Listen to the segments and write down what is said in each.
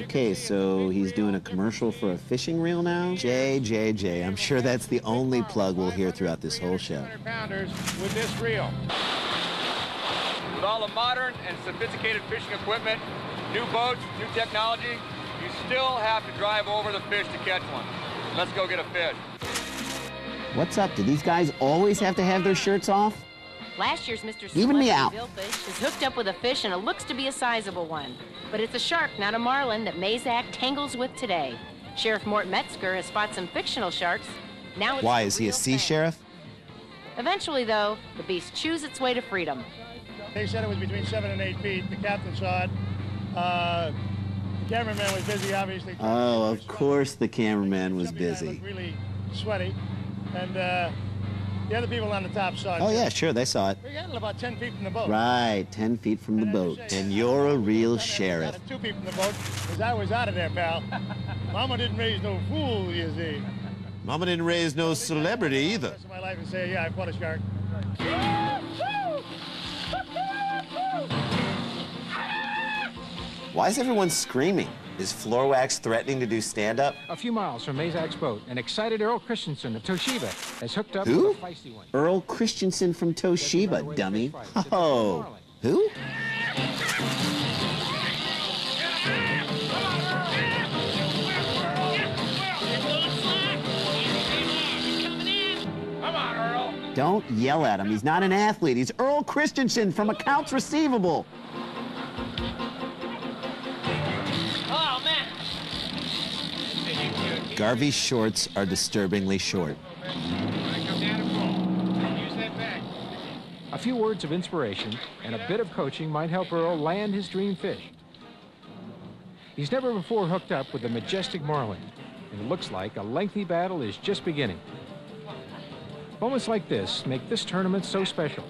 Okay, so he's doing a commercial for a fishing reel now? Jay, I'm sure that's the only plug we'll hear throughout this whole show. Pounders with this reel. With all the modern and sophisticated fishing equipment, new boats, new technology, you still have to drive over the fish to catch one. Let's go get a fish. What's up? Do these guys always have to have their shirts off? Last year's Mr. Even me out. Billfish is hooked up with a fish, and it looks to be a sizable one. But it's a shark, not a marlin, that Mazak tangles with today. Sheriff Mort Metzger has spotted some fictional sharks. Now it's Why, is he a sea sheriff? Eventually, though, the beast chews its way to freedom. They said it was between 7 and 8 feet. The captain saw it. The cameraman was busy, obviously. Oh, of course the cameraman was Somebody busy. looked really sweaty. And the other people on the top saw it. Oh, yeah, sure, they saw it. We got about 10 feet from the boat. Right, 10 feet from the boat. And you're a real sheriff. 2 feet from the boat, because I was out of there, pal. Mama didn't raise no fool, you see. Mama didn't raise no celebrity either. The rest of my life and say, yeah, I caught a shark. Why is everyone screaming? Is Floor Wax threatening to do stand-up? A few miles from Mazak's boat, an excited Earl Christensen of Toshiba has hooked up Who? with a feisty one. Earl Christensen from Toshiba, dummy. Oh, who? Come on, Earl. Don't yell at him. He's not an athlete. He's Earl Christensen from Accounts Receivable. Oh, man. Garvey's shorts are disturbingly short. A few words of inspiration and a bit of coaching might help Earl land his dream fish. He's never before hooked up with a majestic marlin, and it looks like a lengthy battle is just beginning. Moments like this make this tournament so special.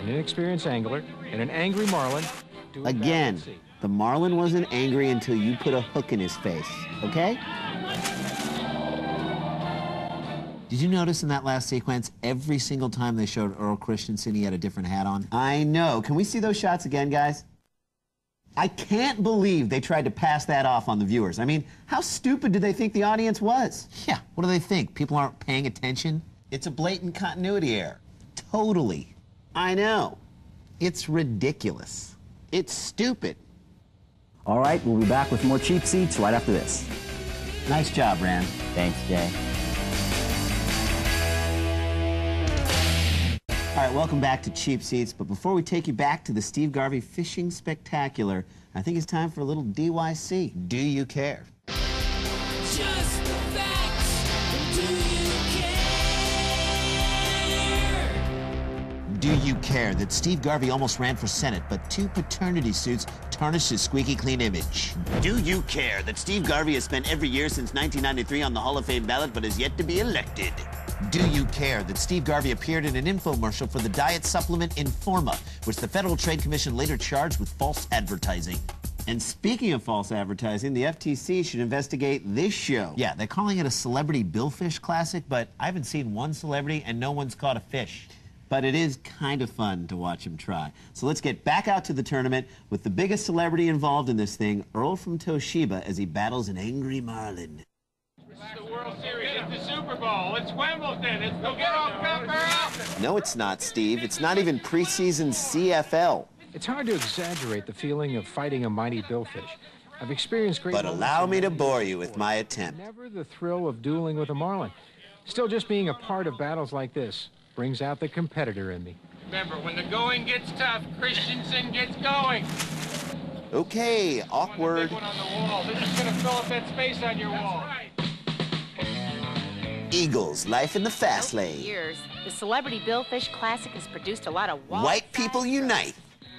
An inexperienced angler and an angry marlin do it Again, battle at sea. the marlin wasn't angry until you put a hook in his face, okay? Did you notice in that last sequence, every single time they showed Earl Christensen, he had a different hat on? I know. Can we see those shots again, guys? I can't believe they tried to pass that off on the viewers. I mean, how stupid did they think the audience was? Yeah, what do they think? People aren't paying attention? It's a blatant continuity error. Totally. I know. It's ridiculous. It's stupid. All right, we'll be back with more Cheap Seats right after this. Nice job, Rand. Thanks, Jay. All right, welcome back to Cheap Seats. But before we take you back to the Steve Garvey Fishing Spectacular, I think it's time for a little DYC. Do you care? Just the facts. Do you care? Do you care that Steve Garvey almost ran for Senate, but 2 paternity suits tarnished his squeaky clean image? Do you care that Steve Garvey has spent every year since 1993 on the Hall of Fame ballot, but has yet to be elected? Do you care that Steve Garvey appeared in an infomercial for the diet supplement Informa, which the Federal Trade Commission later charged with false advertising? And speaking of false advertising, the FTC should investigate this show. Yeah, they're calling it a celebrity billfish classic, but I haven't seen one celebrity and no one's caught a fish. But it is kind of fun to watch him try. So let's get back out to the tournament with the biggest celebrity involved in this thing, Earl from Toshiba, as he battles an angry marlin. It's the World Series. It's the Super Bowl. It's Wimbledon. It's the World Cup, Earl. No, it's not, Steve. It's not even preseason CFL. It's hard to exaggerate the feeling of fighting a mighty billfish. I've experienced great But moments allow in me to many bore years you with before. my attempt. Never the thrill of dueling with a marlin. Still, just being a part of battles like this brings out the competitor in me. Remember, when the going gets tough, Christensen gets going. Okay, Big awkward. one on the wall. This is going to fill up that space on your wall. Eagles, life in the fast Over the lane. years, the Celebrity Billfish Classic has produced a lot of White people unite.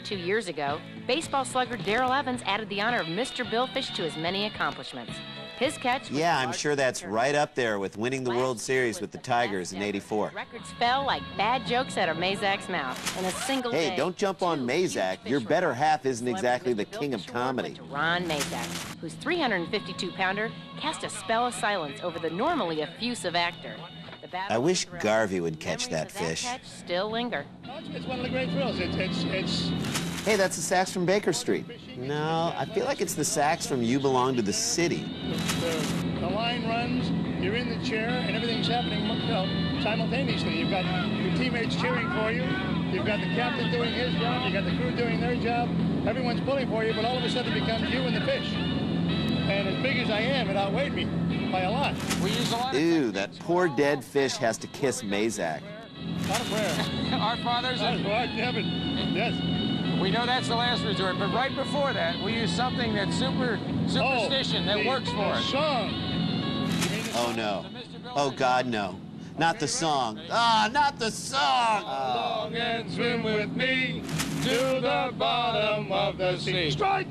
2 years ago, baseball slugger Darrell Evans added the honor of Mr. Billfish to his many accomplishments. His catch was Yeah, the I'm largest sure that's tournament. right up there with winning the World Series with the Tigers in '84. Records fell like bad jokes out of Mazak's mouth in a single day. Hey, don't jump on 2 Mazak. huge Your fish better were half isn't caught. exactly the Celebrity king of Billfish Award comedy. went to Ron Mazak, whose 352-pounder cast a spell of silence over the normally effusive actor. The battle I wish was thrilled. Garvey would catch Memories that of fish. Catch still linger. It's one of the great thrills. It's Hey, that's the Saks from Baker Street. No, I feel like it's the Saks from You Belong to the City. The line runs, you're in the chair, and everything's happening simultaneously. You've got your teammates cheering for you. You've got the captain doing his job. You've got the crew doing their job. Everyone's pulling for you, but all of a sudden it becomes you and the fish. And as big as I am, it outweighed me by a lot. We use a lot Ew, that poor dead fish has to kiss Mazak. Not a prayer. Our fathers. Heaven. Yes. We know that's the last resort, but right before that, we use something that's superstition that works for us. Song. Oh, no. Oh, God, no. Not the song. Ah, not the song! Along and swim with me to the bottom of the sea. Strike!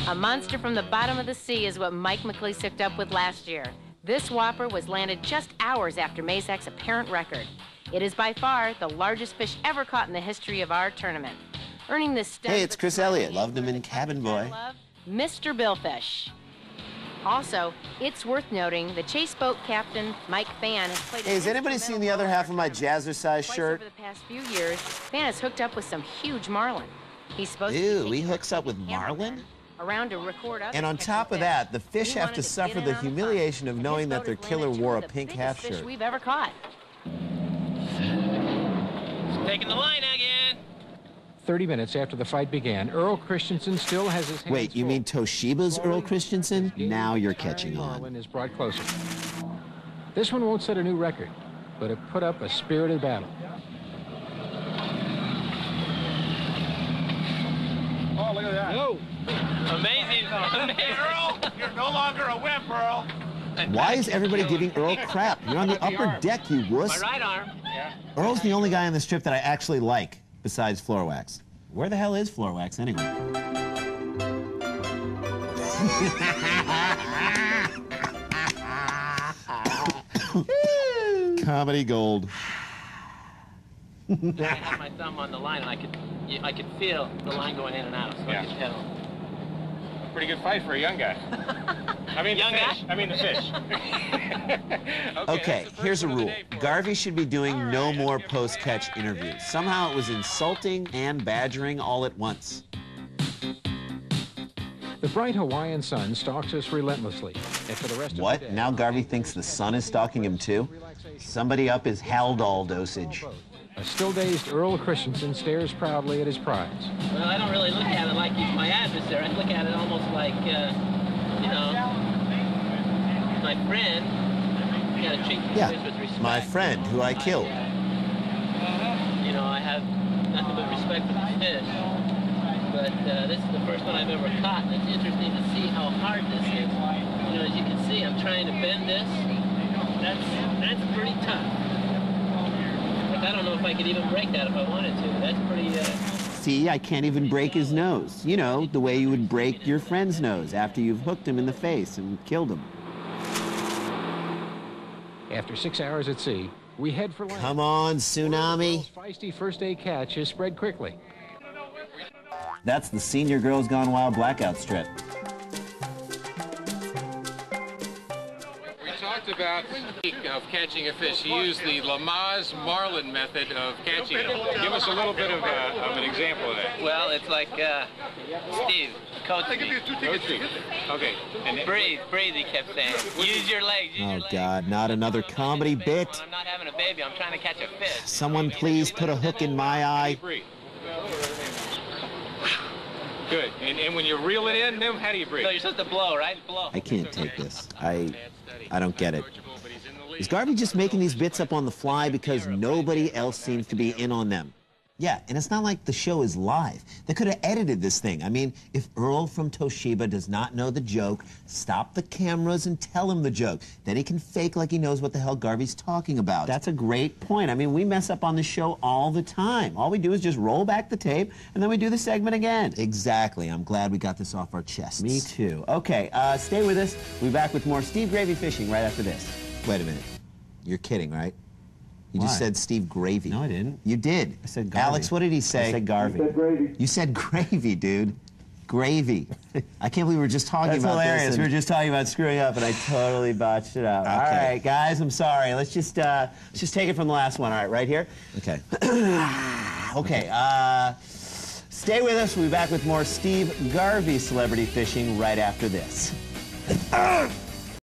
A monster from the bottom of the sea is what Mike McLeese hooked up with last year. This whopper was landed just hours after Mazak's apparent record. It is by far the largest fish ever caught in the history of our tournament. Earning this stunt. Hey, it's Chris Elliott. Loved him in Cabin Boy. Mr. Billfish. Also, it's worth noting the chase boat captain, Mike Fan, has played. Hey, has anybody seen the other half of my jazzercise shirt? Over the past few years, Fan has hooked up with some huge marlin. He's supposed Ew, to he hooks up with marlin? Around to record And on top of that, the fish have to suffer the humiliation of knowing that their killer wore a pink half shirt. We've ever caught. Taking the line again. 30 minutes after the fight began, Earl Christensen still has his hands Wait, you full. mean Toshiba's Earl Christensen? Now you're catching on. Marlin is brought closer. This one won't set a new record, but it put up a spirited battle. Oh, look at that. Whoa. Amazing. Amazing. Earl, you're no longer a wimp, Earl. Why is everybody giving Earl crap? You're on the upper deck, you My wuss. right arm. Earl's the only guy on this trip that I actually like, besides Floor Wax. Where the hell is Floor Wax, anyway? Comedy gold. I had my thumb on the line, and I could feel the line going in and out, so I could tell. Pretty good fight for a young guy. I mean, Young the guy? fish. I mean, the fish. Okay, that's the here's first a one of the rule. day for us. Garvey should be doing All no right, more let's get to post-catch interviews. Somehow it was insulting and badgering all at once. The bright Hawaiian sun stalks us relentlessly. And for the rest of the What? day, Now Garvey thinks the sun is stalking him too? Somebody up his Haldol dosage. a still-dazed Earl Christensen stares proudly at his prize. Well, I don't really look at it like he's my adversary. I look at it almost like, you know, my friend. You gotta treat the fish with respect. My friend who I killed. You know, I have nothing but respect for the fish. But this is the first one I've ever caught, and it's interesting to see how hard this is. You know, as you can see, I'm trying to bend this. That's pretty tough. Like, I don't know if I could even break that if I wanted to. That's pretty... See, I can't even break his nose. You know, the way you would break your friend's nose after you've hooked him in the face and killed him. After 6 hours at sea, we head for land. Come on, Tsunami. Earl's feisty first-day catch is spread quickly. That's the Senior Girls Gone Wild blackout strip. We talked about of catching a fish. He used the Lamaze Marlin method of catching it. Give us a little bit of an example of that. Well, it's like, Steve, coach me. Coach me. Okay. And Breathe, he kept saying. Use your legs, use your Oh, legs. God, not another comedy bit. When I'm not having a baby, I'm trying to catch a fish. Someone please put a hook in my eye. breathe. Good. And when you reel it in, then how do you breathe? So you're supposed to blow, right? Blow. I can't take this. I don't get it. Is Garvey just making these bits up on the fly because nobody else seems to be in on them? Yeah, and it's not like the show is live. They could have edited this thing. I mean, if Earl from Toshiba does not know the joke, stop the cameras and tell him the joke. Then he can fake like he knows what the hell Garvey's talking about. That's a great point. I mean, we mess up on the show all the time. All we do is just roll back the tape, and then we do the segment again. Exactly. I'm glad we got this off our chests. Me too. Okay, stay with us. We'll be back with more Steve Gravy Fishing right after this. Wait a minute. You're kidding, right? You just said Steve Gravy. No, I didn't. You did. I said Garvey. Alex, what did he say? I said Garvey. You said gravy. You said gravy, dude. Gravy. I can't believe we were just talking about this. That's hilarious. We were just talking about screwing up, and I totally botched it up. Okay. All right, guys, I'm sorry. Let's just take it from the last one. All right, right here? Okay. Yeah, okay. Stay with us. We'll be back with more Steve Garvey celebrity fishing right after this.